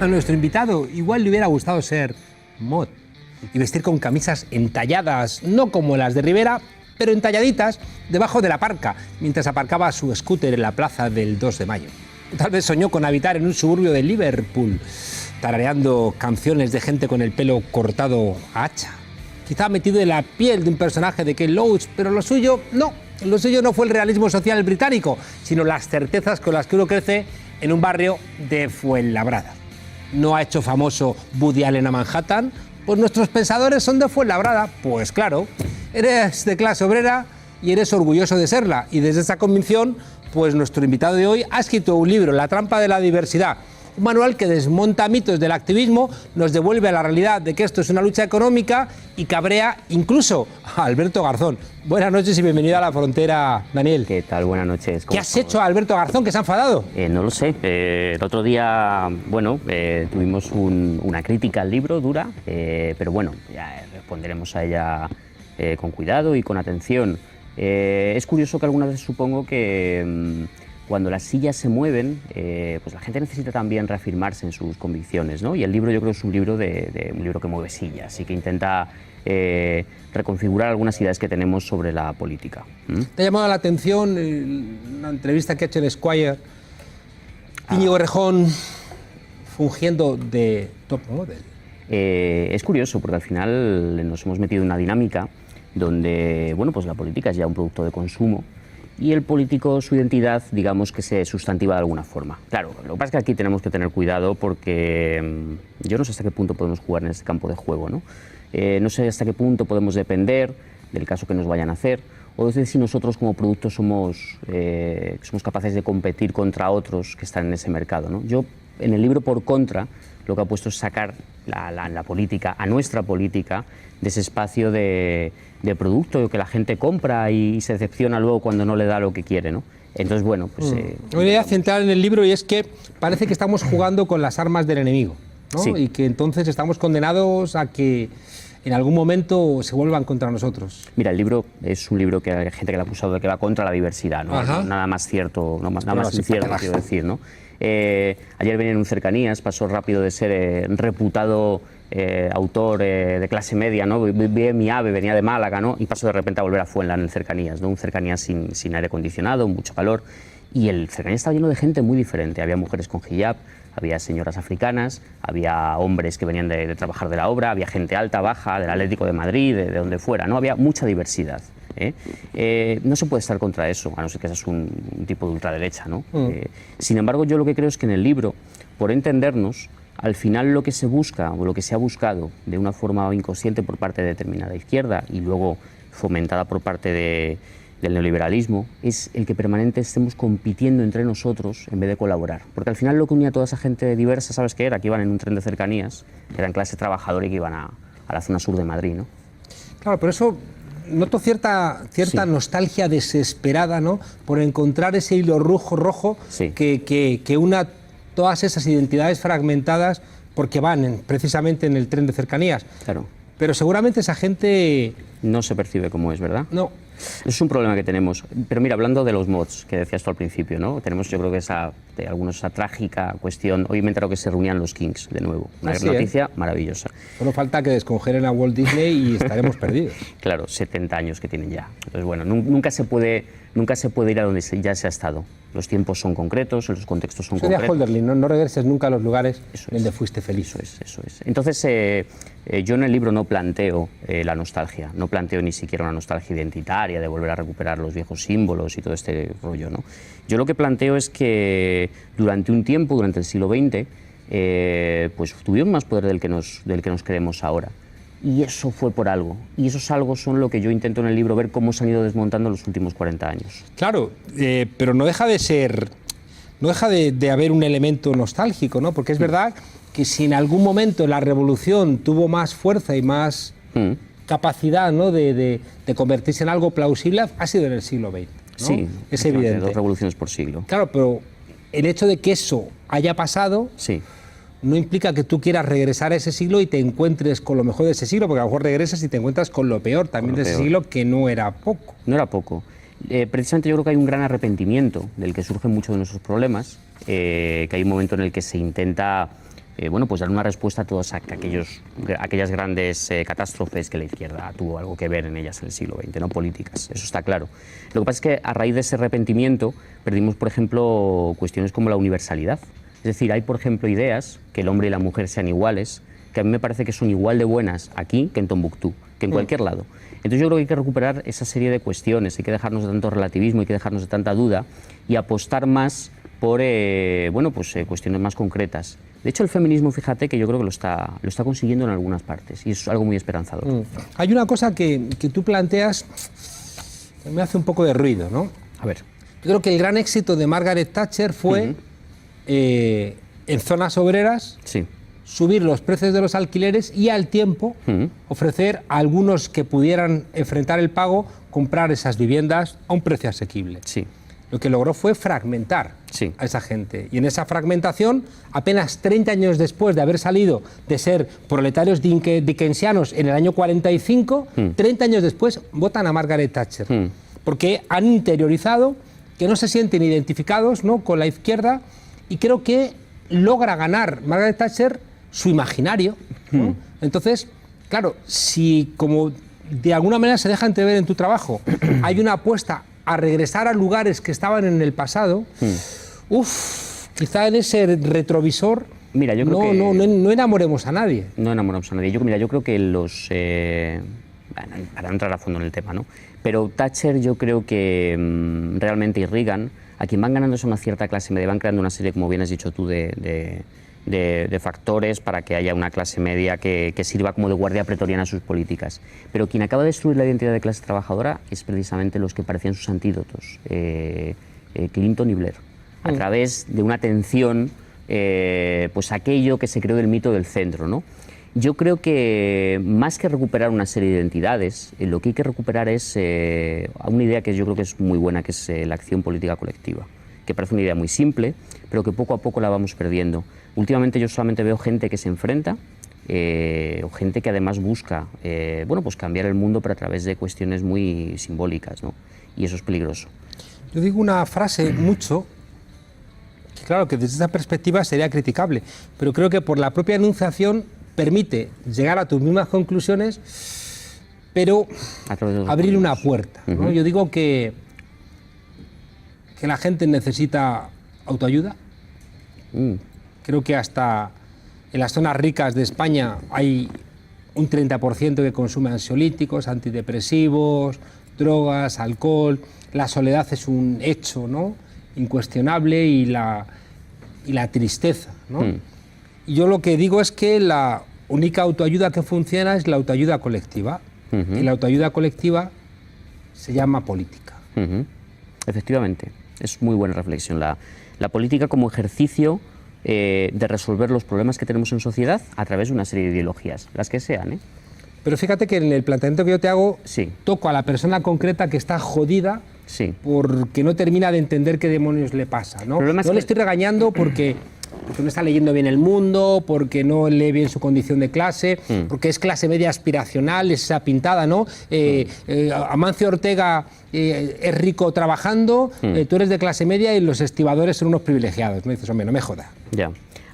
A nuestro invitado igual le hubiera gustado ser mod y vestir con camisas entalladas, no como las de Rivera, pero entalladitas debajo de la parca, mientras aparcaba su scooter en la plaza del 2 de mayo. Tal vez soñó con habitar en un suburbio de Liverpool, tarareando canciones de gente con el pelo cortado a hacha. Quizá metido en la piel de un personaje de Ken Loach, pero lo suyo no fue el realismo social británico, sino las certezas con las que uno crece en un barrio de Fuenlabrada. ¿No ha hecho famoso Woody Allen a Manhattan? Pues nuestros pensadores son de Fuenlabrada. Pues claro, eres de clase obrera y eres orgulloso de serla. Y desde esa convicción, pues nuestro invitado de hoy ha escrito un libro, La trampa de la diversidad. Un manual que desmonta mitos del activismo, nos devuelve a la realidad de que esto es una lucha económica y cabrea incluso a Alberto Garzón. Buenas noches y bienvenido a La Frontera, Daniel. ¿Qué tal? Buenas noches. ¿Qué has hecho a Alberto Garzón, que se ha enfadado? No lo sé. El otro día, bueno, tuvimos una crítica al libro dura, pero bueno, ya responderemos a ella con cuidado y con atención. Es curioso que algunas veces supongo que cuando las sillas se mueven, pues la gente necesita también reafirmarse en sus convicciones, ¿no? Y el libro yo creo que es un libro que mueve sillas y que intenta reconfigurar algunas ideas que tenemos sobre la política. ¿Te ha llamado la atención una entrevista que ha hecho en Esquire, Íñigo Errejón fungiendo de top model? Es curioso porque al final nos hemos metido en una dinámica donde, bueno, pues la política es ya un producto de consumo y el político, su identidad, digamos que se sustantiva de alguna forma. Claro, lo que pasa es que aquí tenemos que tener cuidado porque yo no sé hasta qué punto podemos jugar en este campo de juego, ¿no? No sé hasta qué punto podemos depender del caso que nos vayan a hacer, o de si nosotros como producto somos capaces de competir contra otros que están en ese mercado, ¿no? Yo, en el libro, por contra, lo que ha puesto es sacar la política, a nuestra política, de ese espacio de producto que la gente compra y se decepciona luego cuando no le da lo que quiere, ¿no? Entonces, bueno, pues... Una idea central en el libro, y es que parece que estamos jugando con las armas del enemigo, ¿no? Sí. Y que entonces estamos condenados a que en algún momento se vuelvan contra nosotros. Mira, el libro es un libro que hay gente que le ha acusado de que va contra la diversidad, ¿no? Nada más cierto, nada más incierto, quiero decir, ¿no? Ayer venía en un Cercanías, pasó rápido de ser reputado autor de clase media, ¿no? Vi mi AVE, venía de Málaga, ¿no? Y pasó de repente a volver a Fuenla en el Cercanías, ¿no? Un Cercanías sin aire acondicionado, mucho calor, y el Cercanías estaba lleno de gente muy diferente. Había mujeres con hijab, había señoras africanas, había hombres que venían de trabajar de la obra, había gente alta, baja, del Atlético de Madrid, de donde fuera, ¿no? Había mucha diversidad. No se puede estar contra eso, a no ser que seas un tipo de ultraderecha, ¿no? Sin embargo, yo lo que creo es que en el libro, por entendernos, al final lo que se busca o lo que se ha buscado de una forma inconsciente por parte de determinada izquierda y luego fomentada por parte del neoliberalismo es el que permanentemente estemos compitiendo entre nosotros en vez de colaborar. Porque al final lo que unía a toda esa gente diversa, ¿sabes qué era? Que iban en un tren de Cercanías, que eran clase trabajadora y que iban a la zona sur de Madrid, ¿no? Claro, pero eso... Noto cierta sí. Nostalgia desesperada, ¿no? Por encontrar ese hilo rojo sí. que una todas esas identidades fragmentadas porque van precisamente en el tren de Cercanías. Claro. Pero seguramente esa gente... No se percibe como es, ¿verdad? No. Es un problema que tenemos. Pero mira, hablando de los mods, que decías tú al principio, ¿no? Tenemos, yo creo que esa trágica cuestión. Hoy me he enterado que se reunían los Kings de nuevo. Una noticia maravillosa. Solo falta que descongelen a Walt Disney y estaremos perdidos. Claro, 70 años que tienen ya. Entonces, bueno, nunca se puede ir a donde ya se ha estado. Los tiempos son concretos, los contextos son concretos. Sería Holderlin, no regreses nunca a los lugares donde fuiste feliz. Eso es. Entonces, yo en el libro no planteo la nostalgia, no planteo ni siquiera una nostalgia identitaria de volver a recuperar los viejos símbolos y todo este rollo, ¿no? Yo lo que planteo es que durante un tiempo, durante el siglo XX, pues tuvieron más poder del que nos creemos ahora. Y eso fue por algo. Y esos algo son lo que yo intento en el libro ver cómo se han ido desmontando en los últimos 40 años. Claro, pero no deja de ser... No deja de haber un elemento nostálgico, ¿no? Porque es verdad que si en algún momento la revolución tuvo más fuerza y más capacidad, ¿no? de convertirse en algo plausible, ha sido en el siglo XX, ¿no? Sí, es evidente. 2 revoluciones por siglo. Claro, pero el hecho de que eso haya pasado... Sí. No implica que tú quieras regresar a ese siglo y te encuentres con lo mejor de ese siglo, porque a lo mejor regresas y te encuentras con lo peor también de ese siglo, que no era poco. No era poco. Precisamente yo creo que hay un gran arrepentimiento del que surgen muchos de nuestros problemas, que hay un momento en el que se intenta bueno, pues dar una respuesta a todas aquellas grandes catástrofes que la izquierda tuvo algo que ver en ellas en el siglo XX, ¿no? Políticas, eso está claro. Lo que pasa es que a raíz de ese arrepentimiento perdimos, por ejemplo, cuestiones como la universalidad. Es decir, hay, por ejemplo, ideas que el hombre y la mujer sean iguales, que a mí me parece que son igual de buenas aquí que en Tombuctú, que en cualquier lado. Entonces yo creo que hay que recuperar esa serie de cuestiones, hay que dejarnos de tanto relativismo, hay que dejarnos de tanta duda y apostar más por bueno, pues, cuestiones más concretas. De hecho, el feminismo, fíjate, que yo creo que lo está consiguiendo en algunas partes y es algo muy esperanzador. Hay una cosa que tú planteas que me hace un poco de ruido, ¿no? A ver. Yo creo que el gran éxito de Margaret Thatcher fue, en zonas obreras, sí, subir los precios de los alquileres y al tiempo ofrecer a algunos que pudieran enfrentar el pago, comprar esas viviendas a un precio asequible. Sí. Lo que logró fue fragmentar a esa gente. Y en esa fragmentación, apenas 30 años después de haber salido de ser proletarios dickensianos en el año 45, 30 años después votan a Margaret Thatcher. Porque han interiorizado que no se sienten identificados, ¿no?, con la izquierda, y creo que logra ganar Margaret Thatcher su imaginario, ¿no? Entonces, claro, si como de alguna manera se deja entrever en tu trabajo, hay una apuesta a regresar a lugares que estaban en el pasado, quizá en ese retrovisor mira, yo creo no enamoremos a nadie. No enamoramos a nadie. Yo creo que los... bueno, para entrar a fondo en el tema, ¿no? Pero Thatcher yo creo que realmente y Reagan, a quien van ganándose una cierta clase media, van creando una serie, como bien has dicho tú, de factores para que haya una clase media que sirva como de guardia pretoriana a sus políticas. Pero quien acaba de destruir la identidad de clase trabajadora es precisamente los que parecían sus antídotos, Clinton y Blair, a través de una atención, pues aquello que se creó del mito del centro, ¿no? Yo creo que más que recuperar una serie de identidades, lo que hay que recuperar es una idea que yo creo que es muy buena, que es la acción política colectiva, que parece una idea muy simple, pero que poco a poco la vamos perdiendo. Últimamente yo solamente veo gente que se enfrenta, o gente que además busca bueno, pues cambiar el mundo, pero a través de cuestiones muy simbólicas, ¿no? Y eso es peligroso. Yo digo una frase mucho, que claro que desde esa perspectiva sería criticable, pero creo que por la propia enunciación permite llegar a tus mismas conclusiones, pero abrir una puerta, ¿no? Yo digo que la gente necesita autoayuda. Creo que hasta en las zonas ricas de España hay un 30% que consume ansiolíticos, antidepresivos, drogas, alcohol. La soledad es un hecho, ¿no?, incuestionable, y la tristeza, ¿no? Y yo lo que digo es que la única autoayuda que funciona es la autoayuda colectiva. Y la autoayuda colectiva se llama política. Efectivamente, es muy buena reflexión. La política como ejercicio de resolver los problemas que tenemos en sociedad a través de una serie de ideologías, las que sean, ¿eh? Pero fíjate que en el planteamiento que yo te hago, sí, toco a la persona concreta que está jodida, sí, porque no termina de entender qué demonios le pasa, ¿no? No le estoy regañando porque no está leyendo bien el mundo, porque no lee bien su condición de clase, porque es clase media aspiracional, es esa pintada, ¿no? Amancio Ortega es rico trabajando, tú eres de clase media y los estibadores son unos privilegiados. Me dices, hombre, no me joda. Ya.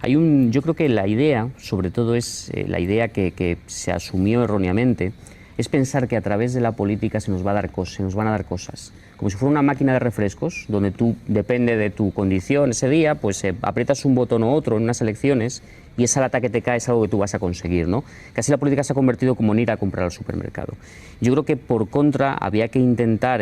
Yo creo que la idea, sobre todo es la idea que se asumió erróneamente, es pensar que a través de la política se nos van a dar cosas. Como si fuera una máquina de refrescos, donde tú, depende de tu condición ese día, pues aprietas un botón u otro en unas elecciones y esa lata que te cae es algo que tú vas a conseguir, ¿no? Casi la política se ha convertido como en ir a comprar al supermercado. Yo creo que por contra había que intentar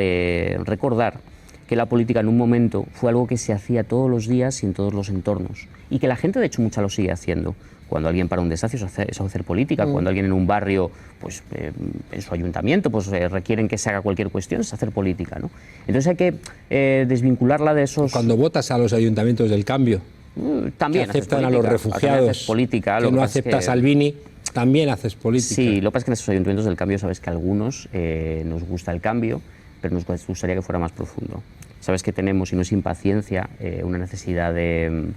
recordar que la política en un momento fue algo que se hacía todos los días y en todos los entornos, y que la gente de hecho mucha lo sigue haciendo. Cuando alguien para un desastre es hacer política, cuando alguien en un barrio, pues en su ayuntamiento, pues requieren que se haga cualquier cuestión, es hacer política, ¿no? Entonces hay que desvincularla de esos... Cuando votas a los ayuntamientos del cambio, también que aceptan a los refugiados, política, que no acepta a Salvini, también haces política. Sí, lo que pasa es que en esos ayuntamientos del cambio sabes que a algunos nos gusta el cambio, pero nos gustaría que fuera más profundo. Sabes que tenemos, y no es impaciencia, una necesidad de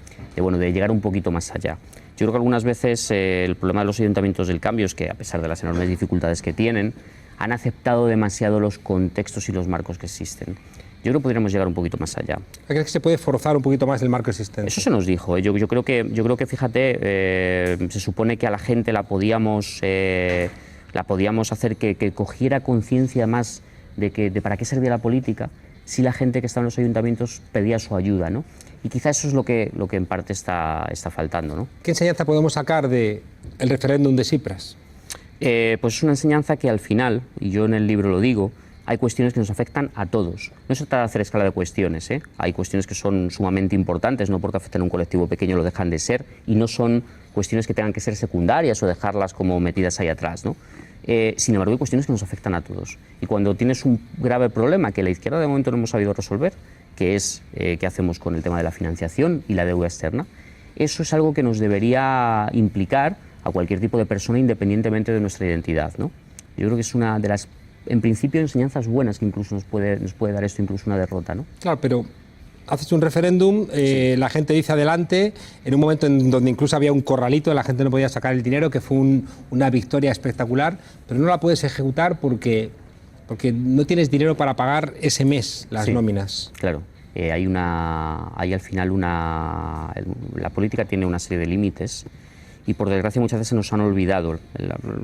llegar un poquito más allá. Yo creo que algunas veces el problema de los ayuntamientos del cambio es que, a pesar de las enormes dificultades que tienen, han aceptado demasiado los contextos y los marcos que existen. Yo creo que podríamos llegar un poquito más allá. ¿Crees que se puede forzar un poquito más el marco existente? Eso se nos dijo. Yo creo que fíjate, se supone que a la gente la podíamos hacer que cogiera conciencia más de para qué servía la política si la gente que está en los ayuntamientos pedía su ayuda, ¿no? Y quizá eso es lo que en parte está faltando, ¿no? ¿Qué enseñanza podemos sacar del referéndum de Tsipras? Pues es una enseñanza que al final, y yo en el libro lo digo, hay cuestiones que nos afectan a todos. No se trata de hacer escala de cuestiones, ¿eh? Hay cuestiones que son sumamente importantes, no porque afecten a un colectivo pequeño lo dejan de ser, y no son cuestiones que tengan que ser secundarias o dejarlas como metidas ahí atrás, ¿no? Sin embargo, hay cuestiones que nos afectan a todos. Y cuando tienes un grave problema que la izquierda de momento no hemos sabido resolver, que es qué hacemos con el tema de la financiación y la deuda externa, eso es algo que nos debería implicar a cualquier tipo de persona independientemente de nuestra identidad, ¿no? Yo creo que es una de las, en principio, enseñanzas buenas que incluso nos puede dar esto, incluso una derrota, ¿no? Claro, pero haces un referéndum, sí. La gente dice adelante, en un momento en donde incluso había un corralito, la gente no podía sacar el dinero, que fue una victoria espectacular, pero no la puedes ejecutar porque no tienes dinero para pagar ese mes las nóminas. Claro, hay al final la política tiene una serie de límites y por desgracia muchas veces nos han olvidado.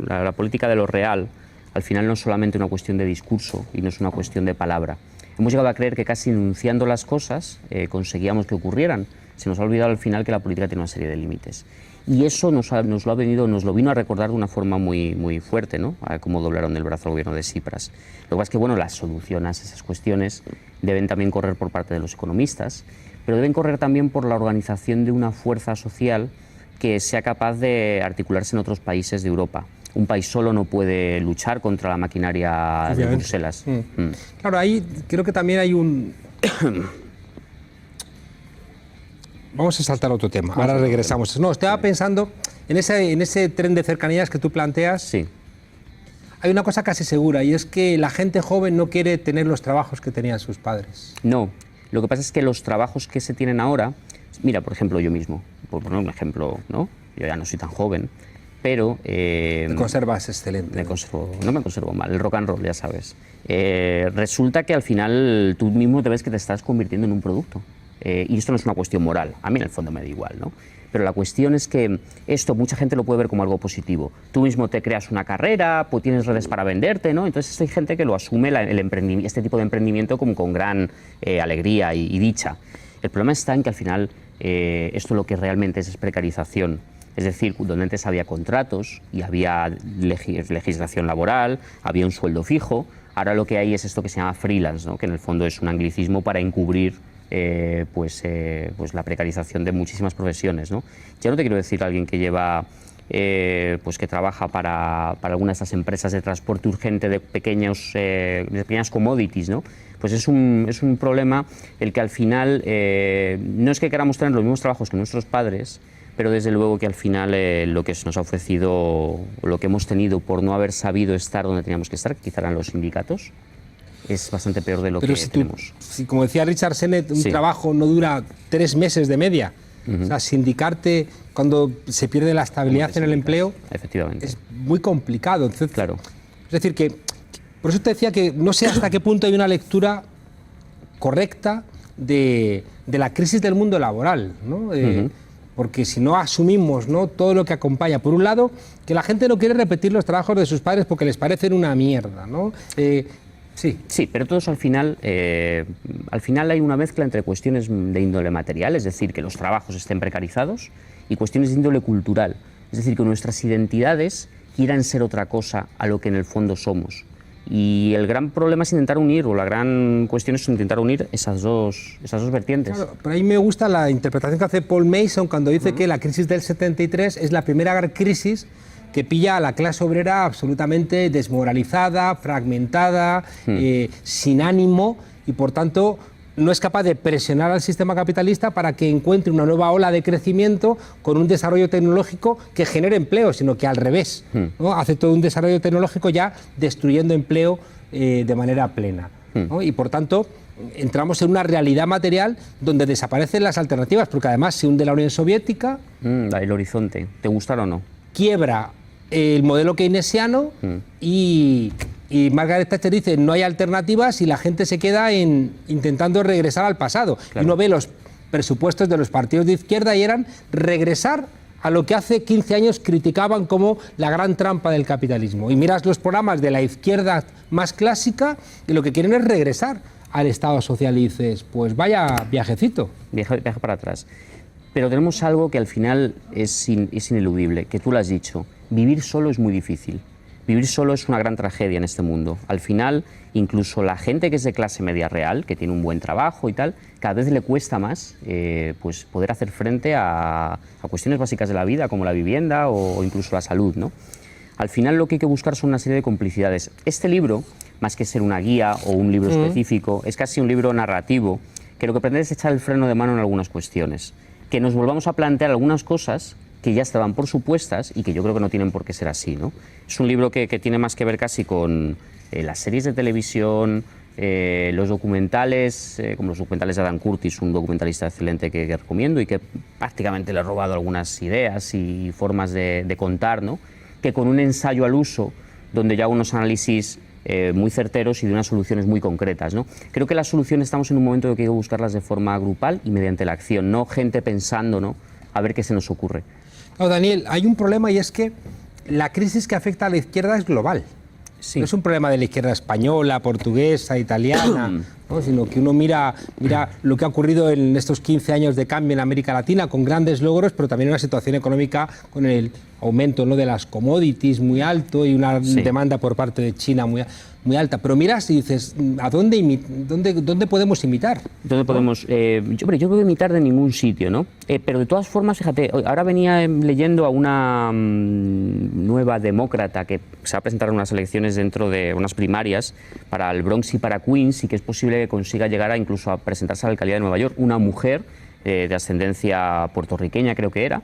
La política de lo real al final no es solamente una cuestión de discurso y no es una cuestión de palabra. Hemos llegado a creer que casi enunciando las cosas conseguíamos que ocurrieran. Se nos ha olvidado al final que la política tiene una serie de límites. Y eso nos lo vino a recordar de una forma muy fuerte, ¿no? A cómo doblaron el brazo al gobierno de Tsipras. Lo que pasa es que, bueno, las soluciones a esas cuestiones deben también correr por parte de los economistas, pero deben correr también por la organización de una fuerza social que sea capaz de articularse en otros países de Europa. Un país solo no puede luchar contra la maquinaria de Bruselas. Claro, ahí creo que también hay un... Vamos a saltar a otro tema, ahora regresamos. No, estaba pensando en ese tren de cercanías que tú planteas. Sí. Hay una cosa casi segura, y es que la gente joven no quiere tener los trabajos que tenían sus padres. No, lo que pasa es que los trabajos que se tienen ahora... Mira, por ejemplo, yo mismo, por poner un ejemplo, ¿no? Yo ya no soy tan joven, pero... Te conservas excelente. No me conservo mal, el rock and roll, ya sabes. Resulta que al final tú mismo te ves que te estás convirtiendo en un producto. Y esto no es una cuestión moral, a mí en el fondo me da igual, ¿no? Pero la cuestión es que esto mucha gente lo puede ver como algo positivo. Tú mismo te creas una carrera, pues tienes redes para venderte, ¿no? Entonces hay gente que lo asume este tipo de emprendimiento como con gran alegría y dicha. El problema está en que al final esto lo que realmente es precarización. Es decir, donde antes había contratos y había legislación laboral, había un sueldo fijo, ahora lo que hay es esto que se llama freelance, ¿no? Que en el fondo es un anglicismo para encubrir pues la precarización de muchísimas profesiones, ¿no? Ya no te quiero decir alguien que lleva pues que trabaja para alguna de estas empresas de transporte urgente de pequeñas commodities, ¿no? Pues es un problema el que al final no es que queramos tener los mismos trabajos que nuestros padres, pero desde luego que al final lo que se nos ha ofrecido, o lo que hemos tenido por no haber sabido estar donde teníamos que estar, que quizá eran los sindicatos, es bastante peor de lo que tenemos. Si, como decía Richard Sennett, un trabajo no dura 3 meses de media. O sea, sindicarte cuando se pierde la estabilidad en el empleo, efectivamente, es muy complicado. Entonces, claro. Es decir, que por eso te decía que no sé hasta qué punto hay una lectura correcta de la crisis del mundo laboral, ¿no? Porque si no asumimos, ¿no?, todo lo que acompaña. Por un lado, que la gente no quiere repetir los trabajos de sus padres porque les parecen una mierda, ¿no? Sí, pero todo eso al final hay una mezcla entre cuestiones de índole material, es decir, que los trabajos estén precarizados, y cuestiones de índole cultural, es decir, que nuestras identidades quieran ser otra cosa a lo que en el fondo somos. Y el gran problema es intentar unir, o la gran cuestión es intentar unir esas dos vertientes. Claro, pero ahí me gusta la interpretación que hace Paul Mason cuando dice que la crisis del 73 es la primera gran crisis que pilla a la clase obrera absolutamente desmoralizada, fragmentada, sin ánimo, y por tanto no es capaz de presionar al sistema capitalista para que encuentre una nueva ola de crecimiento con un desarrollo tecnológico que genere empleo, sino que al revés, ¿no? Hace todo un desarrollo tecnológico ya destruyendo empleo de manera plena, ¿no? Y por tanto entramos en una realidad material donde desaparecen las alternativas, porque además se hunde la Unión Soviética. El horizonte, ¿te gustará o no? Quiebra el modelo keynesiano y Y Margaret Thatcher dice, no hay alternativas y la gente se queda intentando regresar al pasado. Claro. Y uno ve los presupuestos de los partidos de izquierda y eran regresar a lo que hace 15 años criticaban como la gran trampa del capitalismo. Y miras los programas de la izquierda más clásica y lo que quieren es regresar al Estado social y dices, pues vaya viajecito. Viaje para atrás. Pero tenemos algo que al final es ineludible, que tú lo has dicho. Vivir solo es muy difícil. Vivir solo es una gran tragedia en este mundo. Al final, incluso la gente que es de clase media real, que tiene un buen trabajo y tal, cada vez le cuesta más pues poder hacer frente a cuestiones básicas de la vida, como la vivienda o incluso la salud, ¿no? Al final lo que hay que buscar son una serie de complicidades. Este libro, más que ser una guía o un libro específico, es casi un libro narrativo, que lo que pretende es echar el freno de mano en algunas cuestiones. Que nos volvamos a plantear algunas cosas que ya estaban por supuestas y que yo creo que no tienen por qué ser así, ¿no? Es un libro que tiene más que ver casi con las series de televisión, los documentales, como los documentales de Adam Curtis, un documentalista excelente que recomiendo y que prácticamente le he robado algunas ideas y formas de contar, ¿no? Que con un ensayo al uso, donde ya unos análisis muy certeros y de unas soluciones muy concretas, ¿no? Creo que las soluciones estamos en un momento en que hay que buscarlas de forma grupal y mediante la acción, no gente pensando, ¿no?, a ver qué se nos ocurre. No, Daniel, hay un problema y es que la crisis que afecta a la izquierda es global. Sí. No es un problema de la izquierda española, portuguesa, italiana, ¿no? Sino que uno mira lo que ha ocurrido en estos 15 años de cambio en América Latina, con grandes logros, pero también una situación económica con el aumento, ¿no?, de las commodities muy alto y una demanda por parte de China muy alta. Pero miras y dices, ¿a dónde podemos imitar? ¿Dónde podemos? Yo creo que imitar de ningún sitio, ¿no? Pero de todas formas, fíjate, ahora venía leyendo a una nueva demócrata que se va a presentar en unas elecciones dentro de unas primarias para el Bronx y para Queens, y que es posible que consiga llegar incluso a presentarse a la alcaldía de Nueva York, una mujer de ascendencia puertorriqueña, creo que era.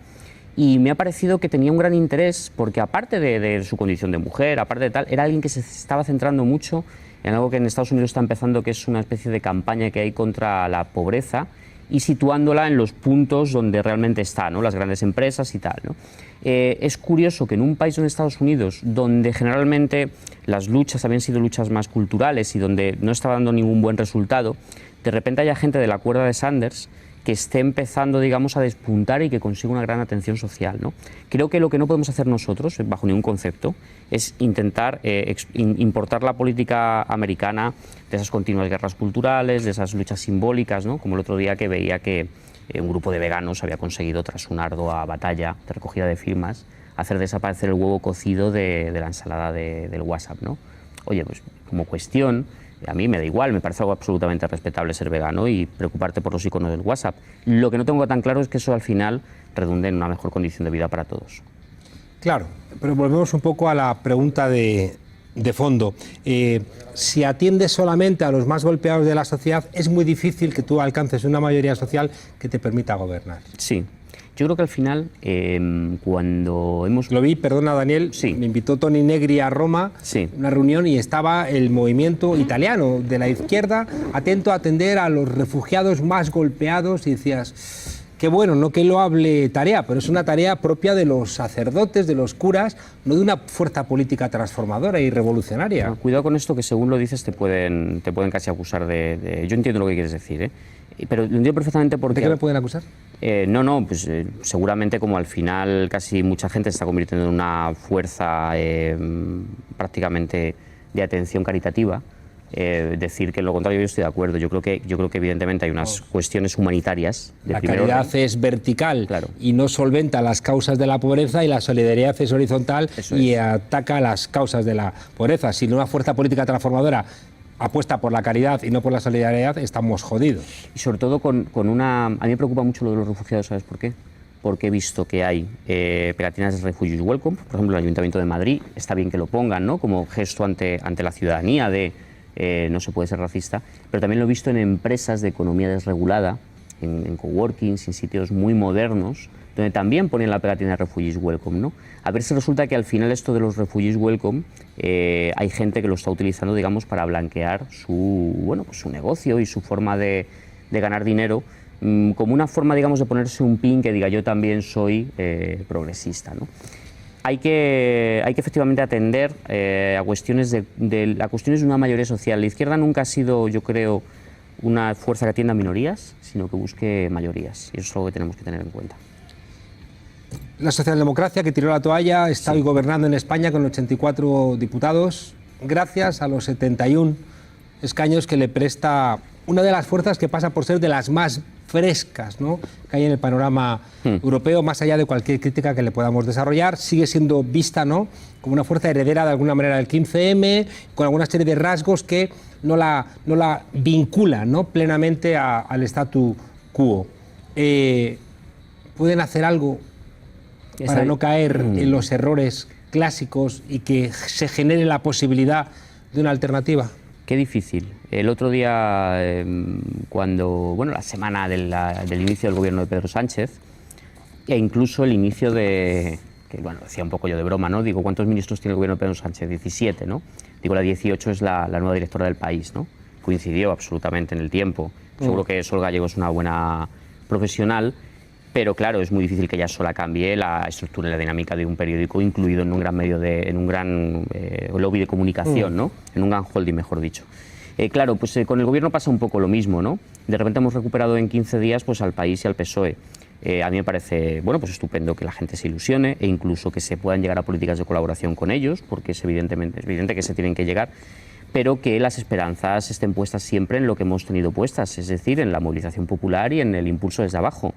Y me ha parecido que tenía un gran interés porque, aparte de su condición de mujer, aparte de tal, era alguien que se estaba centrando mucho en algo que en Estados Unidos está empezando, que es una especie de campaña que hay contra la pobreza y situándola en los puntos donde realmente está, ¿no?, las grandes empresas y tal, ¿no? Es curioso que en un país como Estados Unidos, donde generalmente las luchas habían sido luchas más culturales y donde no estaba dando ningún buen resultado, de repente haya gente de la cuerda de Sanders que esté empezando, digamos, a despuntar y que consiga una gran atención social, ¿no? Creo que lo que no podemos hacer nosotros, bajo ningún concepto, es intentar importar la política americana de esas continuas guerras culturales, de esas luchas simbólicas, ¿no? Como el otro día que veía que un grupo de veganos había conseguido, tras una ardua batalla de recogida de firmas, hacer desaparecer el huevo cocido de la ensalada del WhatsApp, ¿no? Oye, pues como cuestión, a mí me da igual, me parece algo absolutamente respetable ser vegano y preocuparte por los iconos del WhatsApp. Lo que no tengo tan claro es que eso al final redunde en una mejor condición de vida para todos. Claro, pero volvemos un poco a la pregunta de fondo. Si atiendes solamente a los más golpeados de la sociedad, es muy difícil que tú alcances una mayoría social que te permita gobernar. Sí. Yo creo que al final, cuando hemos... Lo vi, perdona Daniel, me invitó Toni Negri a Roma, una reunión, y estaba el movimiento italiano de la izquierda atento a atender a los refugiados más golpeados y decías, qué bueno, no que lo hable tarea, pero es una tarea propia de los sacerdotes, de los curas, no de una fuerza política transformadora y revolucionaria. No, cuidado con esto, que según lo dices te pueden casi acusar de... Yo entiendo lo que quieres decir, pero lo entiendo perfectamente porque... ¿De qué me pueden acusar? Pues seguramente, como al final casi mucha gente se está convirtiendo en una fuerza prácticamente de atención caritativa, decir que en lo contrario yo estoy de acuerdo. Yo creo que evidentemente hay unas cuestiones humanitarias de la caridad orden. Es vertical, claro, y no solventa las causas de la pobreza, y la solidaridad es horizontal y ataca las causas de la pobreza. Si una fuerza política transformadora apuesta por la caridad y no por la solidaridad, estamos jodidos. Y sobre todo con una... A mí me preocupa mucho lo de los refugiados, ¿sabes por qué? Porque he visto que hay pegatinas de Refugees Welcome, por ejemplo, el Ayuntamiento de Madrid, está bien que lo pongan, ¿no?, como gesto ante la ciudadanía de no se puede ser racista, pero también lo he visto en empresas de economía desregulada, en coworkings, en sitios muy modernos, donde también ponen la pegatina de Refugees Welcome, ¿no? A ver si resulta que al final esto de los Refugees Welcome hay gente que lo está utilizando, digamos, para blanquear su negocio y su forma de ganar dinero, como una forma, digamos, de ponerse un pin que diga yo también soy progresista, ¿no? hay que efectivamente atender a cuestiones de una mayoría social. La izquierda nunca ha sido, yo creo, una fuerza que atienda a minorías, sino que busque mayorías. Y eso es algo que tenemos que tener en cuenta. La socialdemocracia, que tiró la toalla, está hoy gobernando en España con 84 diputados, gracias a los 71 escaños que le presta una de las fuerzas que pasa por ser de las más frescas, ¿no?, que hay en el panorama europeo, más allá de cualquier crítica que le podamos desarrollar. Sigue siendo vista, ¿no?, como una fuerza heredera de alguna manera del 15M, con alguna serie de rasgos que no la vinculan, ¿no?, plenamente al statu quo. ¿Pueden hacer algo para no caer en los errores clásicos y que se genere la posibilidad de una alternativa? Qué difícil. El otro día, la semana del inicio del gobierno de Pedro Sánchez, e incluso el inicio que decía un poco yo de broma, ¿no? Digo, ¿cuántos ministros tiene el gobierno de Pedro Sánchez? 17, ¿no? Digo, la 18 es la nueva directora del país, ¿no? Coincidió absolutamente en el tiempo. Seguro que Sol Gallego es una buena profesional, pero claro, es muy difícil que ella sola cambie la estructura y la dinámica de un periódico incluido en un gran medio, en un gran lobby de comunicación, ¿no? En un gran holding, mejor dicho. Claro, pues con el gobierno pasa un poco lo mismo, ¿no? De repente hemos recuperado en 15 días pues, al país y al PSOE. A mí me parece pues estupendo que la gente se ilusione e incluso que se puedan llegar a políticas de colaboración con ellos, porque es evidente que se tienen que llegar, pero que las esperanzas estén puestas siempre en lo que hemos tenido puestas, es decir, en la movilización popular y en el impulso desde abajo,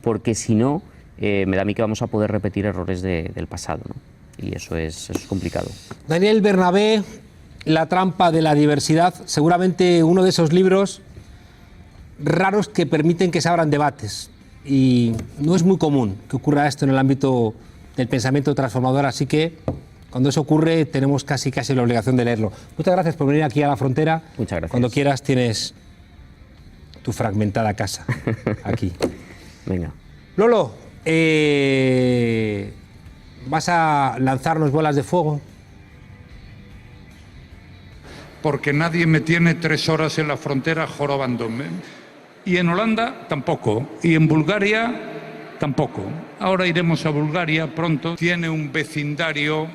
porque si no, me da a mí que vamos a poder repetir errores del pasado, ¿no? Y eso es complicado. Daniel Bernabé, La trampa de la diversidad, seguramente uno de esos libros raros que permiten que se abran debates, y no es muy común que ocurra esto en el ámbito del pensamiento transformador, así que cuando eso ocurre tenemos casi la obligación de leerlo. Muchas gracias por venir aquí a La Frontera. Muchas gracias. Cuando quieras tienes tu fragmentada casa aquí. Venga. Lolo, ¿vas a lanzarnos bolas de fuego? Porque nadie me tiene 3 horas en la frontera jorobándome. Y en Holanda tampoco. Y en Bulgaria tampoco. Ahora iremos a Bulgaria pronto. Tiene un vecindario